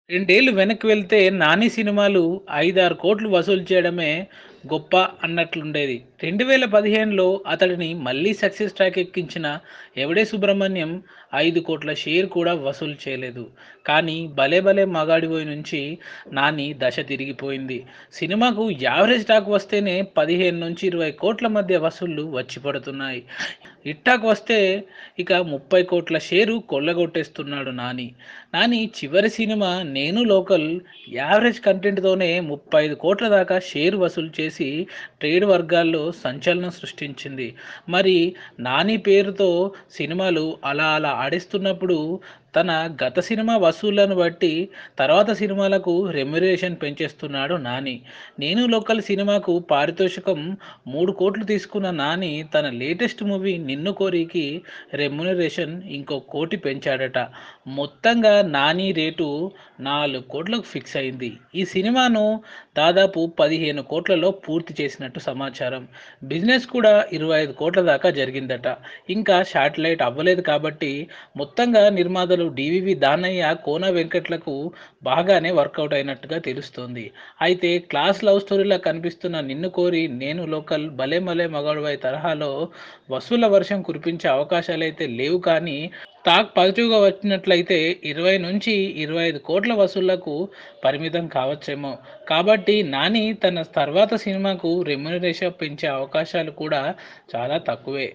రెండేళ్లు వెనక్కి వెళ్తే 'నాని' సినిమాలు 5, 6 కోట్లు వసూలు చేయడమే గొప్ప అన్నట్లుండేది. 2015లో అతడిని మళ్ళీ సక్సెస్ ట్రాక్ ఎక్కించిన 'ఎవడే సుబ్రహ్మణ్యం' 5 కోట్ల షేర్ కూడా వసూలు చేయలేదు. కానీ 'భలే భలే మగాడివోయ్' నుంచి 'నాని' దశ తిరిగిపోయింది. సినిమాకు యావరేజ్ టాక్ వస్తేనే 15-20 కోట్ల మధ్య వసూళ్లు వచ్చి పడుతున్నాయి. హిట్ టాక్ వస్తే ఇక 30 కోట్ల షేరు కొల్లగొట్టేస్తున్నాడు 'నాని'. 'నాని' చివరి సినిమా 'నేను లోకల్' యావరేజ్ కంటెంట్‌తోనే 35 కోట్ల దాకా షేర్ వసూలు చేసి ట్రేడ్ వర్గాల్లో సంచలనం సృష్టించింది. మరి 'నాని' పేరుతో సినిమాలు అలా అలా ఆడిస్తున్నప్పుడు తన గత సినిమా వసూళ్లను బట్టి తర్వాత సినిమాలకు రెమ్యునరేషన్ పెంచేస్తున్నాడు 'నాని'. 'నేను లోకల్' సినిమాకు పారితోషికం 3 కోట్లు తీసుకున్న 'నాని' తన లేటెస్ట్ మూవీ 'నిన్ను కోరికి' రెమ్యునరేషన్ ఇంకో కోటి పెంచాడట. మొత్తంగా 'నాని' రేటు 4 కోట్లకు ఫిక్స్ అయింది. ఈ సినిమాను దాదాపు 15 కోట్లలో పూర్తి చేసినట్టు సమాచారం. బిజినెస్ కూడా 25 కోట్ల దాకా జరిగిందట. ఇంకా శాటిలైట్ అవ్వలేదు కాబట్టి మొత్తంగా నిర్మాతలు డివివి దానయ్య, కోన వెంకట్లకు బాగానే వర్కౌట్ అయినట్టుగా తెలుస్తోంది. అయితే క్లాస్ లవ్ స్టోరీలా కనిపిస్తున్న 'నిన్ను కోరి', 'నేను లోకల్', 'భలే భలే మగాడివోయ్' తరహాలో వసూళ్ల వర్షం కురిపించే అవకాశాలైతే లేవు కానీ టాక్ పాజిటివ్‌గా వచ్చినట్లయితే 20-25 కోట్ల వసూళ్లకు పరిమితం కావచ్చేమో. కాబట్టి 'నాని' తన తర్వాత సినిమాకు రెమ్యునరేషన్ పెంచే అవకాశాలు కూడా చాలా తక్కువే.